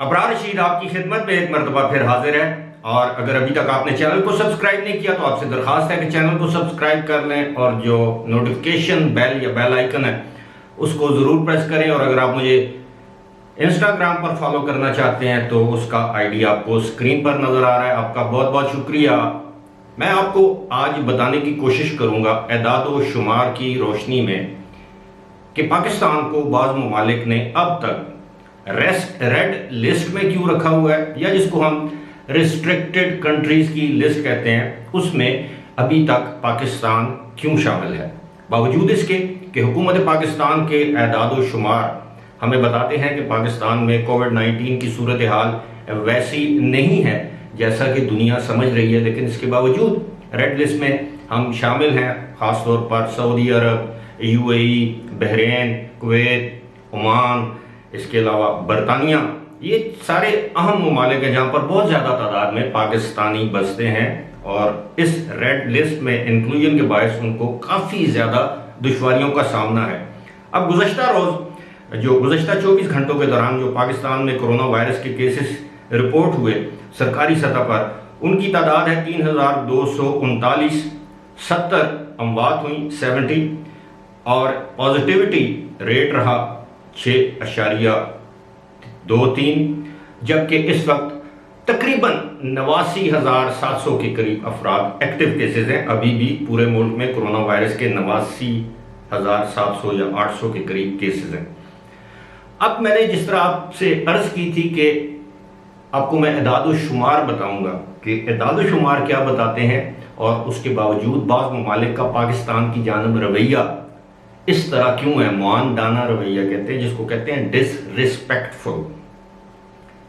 अबरार रशीद आपकी खिदमत में एक मरतबा फिर हाजिर है। और अगर अभी तक आपने चैनल को सब्सक्राइब नहीं किया तो आपसे दरखास्त है कि चैनल को सब्सक्राइब कर लें और जो नोटिफिकेशन बेल या बेल आइकन है उसको ज़रूर प्रेस करें। और अगर आप मुझे इंस्टाग्राम पर फॉलो करना चाहते हैं तो उसका आईडी आपको स्क्रीन पर नज़र आ रहा है। आपका बहुत बहुत शुक्रिया। मैं आपको आज बताने की कोशिश करूँगा एदाद व शुमार की रोशनी में कि पाकिस्तान को बाज़ ममालिक ने अब तक रेड लिस्ट में क्यों रखा हुआ है, या जिसको हम रिस्ट्रिक्टेड कंट्रीज की लिस्ट कहते हैं उसमें अभी तक पाकिस्तान क्यों शामिल है। बावजूद इसके कि हुकूमत पाकिस्तान के एदाद व शुमार हमें बताते हैं कि पाकिस्तान में कोविड-19 की सूरत हाल वैसी नहीं है जैसा कि दुनिया समझ रही है, लेकिन इसके बावजूद रेड लिस्ट में हम शामिल हैं। ख़ासतौर पर सऊदी अरब, यूएई, बहरीन, कुवैत, ओमान, इसके अलावा बरतानिया, ये सारे अहम ममालिक हैं जहाँ पर बहुत ज़्यादा तादाद में पाकिस्तानी बसते हैं और इस रेड लिस्ट में इंक्लूजन के बायस उनको काफ़ी ज़्यादा दुश्वारियों का सामना है। अब गुज़श्ता 24 घंटों के दौरान जो पाकिस्तान में कोरोना वायरस के केसेस रिपोर्ट हुए सरकारी सतह पर, उनकी तादाद है 3239, 70 अमवात हुई 70, और पॉजिटिविटी रेट रहा 6.23, जबकि इस वक्त तकरीबन 89,700 के करीब अफराद एक्टिव केसेस हैं। अभी भी पूरे मुल्क में कोरोना वायरस के 89,700 या 800 के करीब केसेस हैं। अब मैंने जिस तरह आपसे अर्ज की थी कि आपको मैं एदाद शुमार बताऊंगा कि एदाद शुमार क्या बताते हैं, और उसके बावजूद बाज़ ममालिक का पाकिस्तान की जानब रवैया इस तरह क्यों है, मुआनदाना रवैया कहते हैं, जिसको कहते हैं डिसरिस्पेक्टफुल,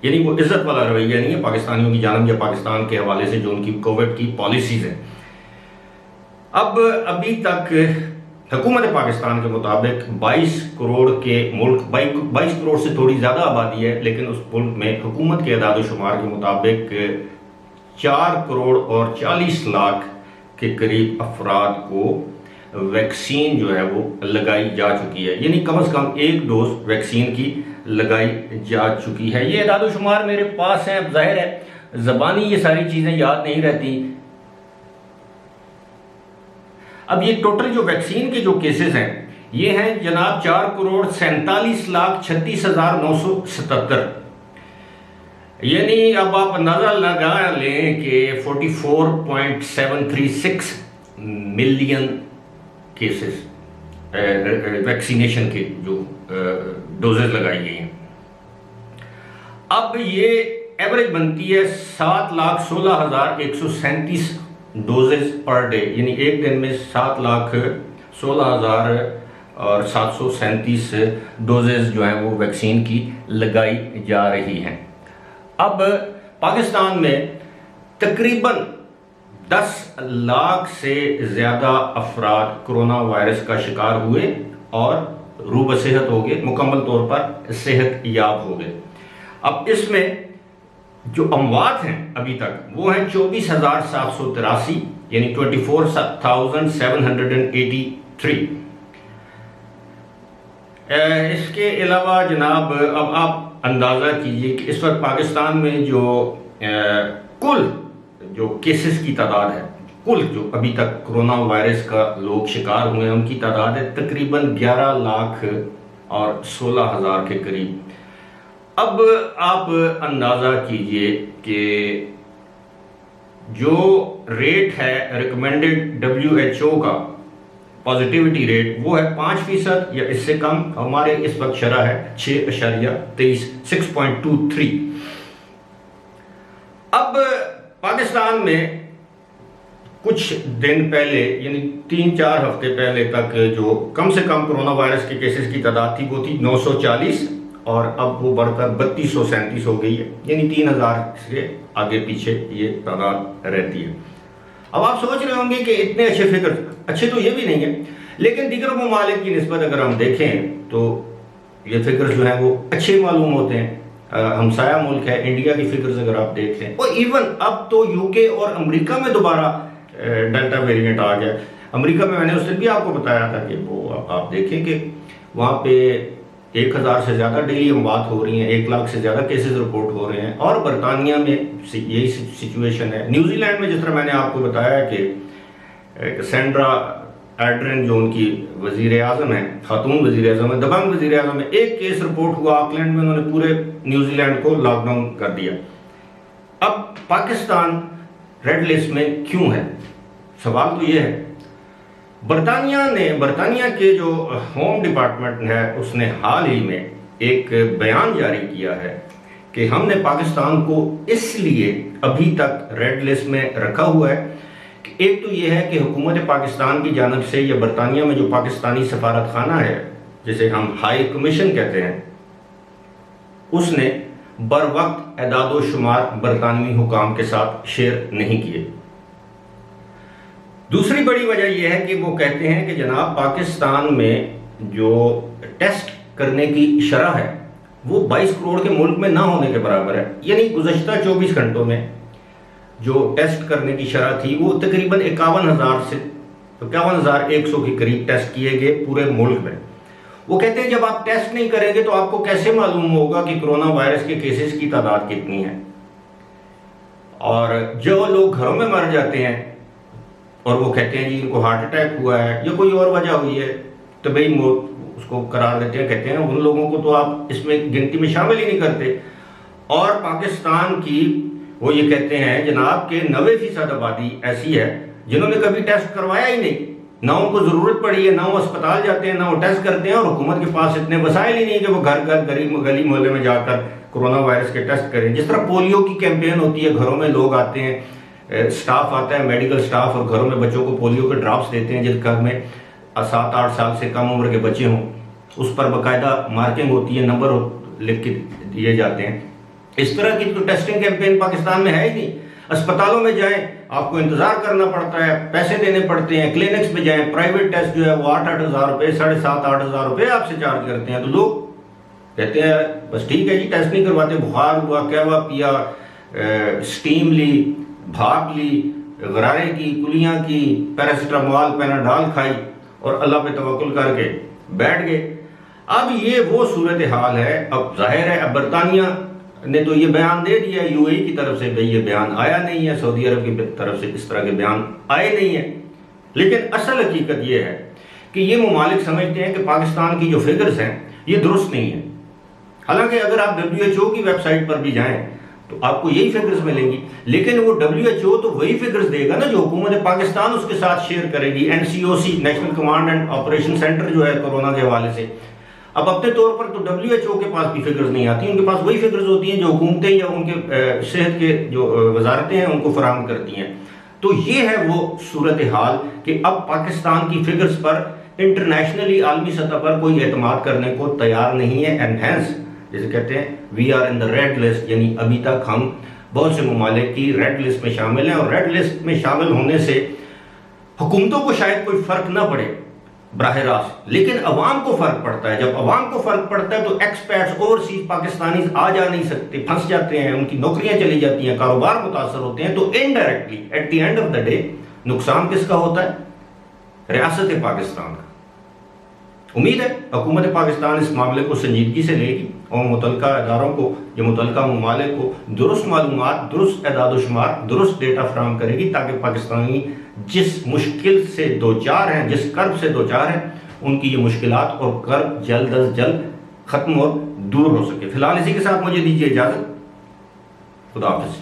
यानी वो इज्जत वाला रवैया नहीं है पाकिस्तानियों की जानब या पाकिस्तान के हवाले से जो उनकी कोविड की पॉलिसीज हैं। अब अभी तक हुकूमत पाकिस्तान के मुताबिक 22 करोड़ के मुल्क, 22 करोड़ से थोड़ी ज़्यादा आबादी है, लेकिन उस मुल्क में हुकूमत के एदाद शुमार के मुताबिक 4 करोड़ और 40 लाख के करीब अफराद को वैक्सीन जो है वो लगाई जा चुकी है, यानी कम से कम एक डोज वैक्सीन की लगाई जा चुकी है। ये एदाद शुमार मेरे पास हैं। अब जाहिर है ज़बानी ये सारी चीज़ें याद नहीं रहती। अब ये टोटल जो वैक्सीन के जो केसेस हैं ये हैं जनाब 4,47,36,977, यानी अब आप अंदाज़ा लगा लें कि 44.736 मिलियन केसेस वैक्सीनेशन के जो डोजेज लगाई गई हैं। अब ये एवरेज बनती है 7,16,137 डोजेज पर डे, यानी एक दिन में 7,16,737 डोजेज जो हैं वो वैक्सीन की लगाई जा रही हैं। अब पाकिस्तान में तकरीबन 10 लाख से ज़्यादा अफराद कोरोना वायरस का शिकार हुए और रूब सेहत हो गए, मुकम्मल तौर पर सेहत याब हो गए। अब इसमें जो अमवात हैं अभी तक वो हैं 24,783, यानी 24,783। इसके अलावा जनाब अब आप अंदाज़ा कीजिए कि इस वक्त पाकिस्तान में जो कुल जो केसेस की तादाद है, कुल जो अभी तक कोरोना वायरस का लोग शिकार हुए हैं उनकी तादाद है तकरीबन 11,16,000 के करीब। अब आप अंदाज़ा कीजिए कि जो रेट है रिकमेंडेड WHO का पॉजिटिविटी रेट वो है 5% या इससे कम। हमारे इस वक्त शरह है 6.23, 6.23। अब पाकिस्तान में कुछ दिन पहले यानी 3-4 हफ्ते पहले तक जो कम से कम कोरोना वायरस के केसेस की तादाद थी वो थी 940, और अब वो बढ़कर 3237 हो गई है, यानी 3000 से आगे पीछे ये तादाद रहती है। अब आप सोच रहे होंगे कि इतने अच्छे फिगर, अच्छे तो ये भी नहीं है, लेकिन दीगर ममालिक की निस्बत अगर हम देखें तो ये फिगर्स जो हैं वो अच्छे मालूम होते हैं। हमसाया मुल्क है इंडिया की फिगर्स अगर आप देख लें, और इवन अब तो यूके और अमेरिका में दोबारा डेल्टा वेरिएंट आ गया। अमेरिका में मैंने उस दिन भी आपको बताया था कि वो आप देखें कि वहाँ पे 1000 से ज़्यादा डेली अमवात हो रही हैं, 1 लाख से ज़्यादा केसेस रिपोर्ट हो रहे हैं। और बरतानिया में यही सिचुएशन है। न्यूजीलैंड में जिस तरह मैंने आपको बताया कि सेंड्रा एड्रिन जो उनकी वजीर आज़म है, खातून वजीर आज़म है, दबंग वजीर आज़म है, एक केस रिपोर्ट हुआ ऑकलैंड में, उन्होंने पूरे न्यूजीलैंड को लॉकडाउन कर दिया। अब पाकिस्तान रेड लिस्ट में क्यों है? सवाल तो ये है। बरतानिया के जो होम डिपार्टमेंट है उसने हाल ही में एक बयान जारी किया है कि हमने पाकिस्तान को इसलिए अभी तक रेड लिस्ट में रखा हुआ है कि एक तो ये है कि हुकूमत पाकिस्तान की जानब से या बरतानिया में जो पाकिस्तानी सफारत खाना है, जिसे हम हाई कमीशन कहते हैं, उसने बर वक्त एदाद शुमार बरतानवी हुकाम के साथ शेयर नहीं किए। दूसरी बड़ी वजह यह है कि वो कहते हैं कि जनाब पाकिस्तान में जो टेस्ट करने की शरह है वो 22 करोड़ के मुल्क में ना होने के बराबर है। यानी गुज़श्ता 24 घंटों में जो टेस्ट करने की शरह थी वो तकरीबन 51,000 से 51,100 के करीब टेस्ट किए गए पूरे मुल्क में। वो कहते हैं जब आप टेस्ट नहीं करेंगे तो आपको कैसे मालूम होगा कि कोरोना वायरस के केसेस की तादाद कितनी है। और जो लोग घरों में मर जाते हैं और वो कहते हैं जी इनको हार्ट अटैक हुआ है या कोई और वजह हुई है, तो भाई मौत उसको करार देते हैं, कहते हैं उन लोगों को तो आप इसमें गिनती में शामिल ही नहीं करते। और पाकिस्तान की वो ये कहते हैं जनाब के 90% आबादी ऐसी है जिन्होंने कभी टेस्ट करवाया ही नहीं, ना उनको ज़रूरत पड़ी है, ना वो अस्पताल जाते हैं, ना वो टेस्ट करते हैं। और हुकूमत के पास इतने वसाइल ही नहीं कि वो घर घर गली मोहल्ले में जाकर कोरोना वायरस के टेस्ट करें। जिस तरह पोलियो की कैंपेन होती है, घरों में लोग आते हैं, स्टाफ आता है, मेडिकल स्टाफ, और घरों में बच्चों को पोलियो के ड्रॉप्स देते हैं। जिस घर में 7-8 साल से कम उम्र के बच्चे हों उस पर बाकायदा मार्किंग होती है, नंबर लिख के दिए जाते हैं। इस तरह की तो टेस्टिंग कैंपेन पाकिस्तान में है ही नहीं। अस्पतालों में जाएं आपको इंतजार करना पड़ता है, पैसे देने पड़ते हैं। क्लिनिक्स में जाएं, प्राइवेट टेस्ट जो है वो 8-8 हज़ार रुपये, 7,500-8 हज़ार रुपये आपसे चार्ज करते हैं। तो लोग कहते हैं बस ठीक है जी, टेस्ट नहीं करवाते, बुखार हुआ, कहवा पिया, स्टीम ली, भाप ली, गरारे की, कुलियाँ की, पैरासिटामोल पैनाडॉल खाई और अल्लाह पे तवक्कुल करके बैठ गए। अब ये वो सूरत हाल है। अब जाहिर है अब बरतानिया ने तो ये बयान दे दिया यूएई की तरफ से, भाई ये बयान आया नहीं है, सऊदी अरब की तरफ से इस तरह के बयान आए नहीं है। लेकिन असल हकीकत ये है कि ये ममालिक समझते हैं कि पाकिस्तान की जो फिगर्स हैं ये दुरुस्त नहीं है। हालांकि अगर आप WHO की वेबसाइट पर भी जाएं तो आपको यही फिगर्स मिलेंगी, लेकिन वो WHO तो वही फिगर्स देगा ना जो हुकूमत पाकिस्तान उसके साथ शेयर करेगी। NCOC, national command and operation centre जो है कोरोना के हवाले से, अब अपने तौर पर तो WHO के पास भी फिगर्स नहीं आती, उनके पास वही फिगर्स होती हैं जो हुकूमतें या उनके सेहत के जो वजारतें हैं उनको फराहम करती हैं। तो ये है वो सूरत हाल कि अब पाकिस्तान की फिगर्स पर इंटरनेशनली आलमी सतह पर कोई एतमाद करने को तैयार नहीं है। एनहेंस जैसे कहते हैं we are in the red list, यानी अभी तक हम बहुत से ममालिक की रेड लिस्ट में शामिल हैं। और रेड लिस्ट में शामिल होने से हुकूमतों को शायद कोई फर्क ना पड़े बराह रास्त, लेकिन अवाम को फर्क पड़ता है। जब अवाम को फर्क पड़ता है तो एक्सपर्ट्स ओवरसीज पाकिस्तानी आ जा नहीं सकते, फंस जाते हैं, उनकी नौकरियां चली जाती हैं, कारोबार मुतासर होते हैं। तो indirectly at the end of the day नुकसान किसका होता है? रियासत पाकिस्तान का। उम्मीद है हुकूमत पाकिस्तान इस मामले को संजीदगी से लेगी और मुतलका इदारों को या मुतलका ममालिक को दुरुस्त मालूमात, दुरुस्त एदाद शुमार, दुरुस्त डेटा फराहम करेगी ताकि पाकिस्तानी जिस मुश्किल से दो चार हैं, जिस कर्ब से दो चार हैं, उनकी ये मुश्किलात और कर्ब जल्द अज जल्द ख़त्म और दूर हो सके। फिलहाल इसी के साथ मुझे दीजिए इजाज़त। खुदा हाफ़िज़।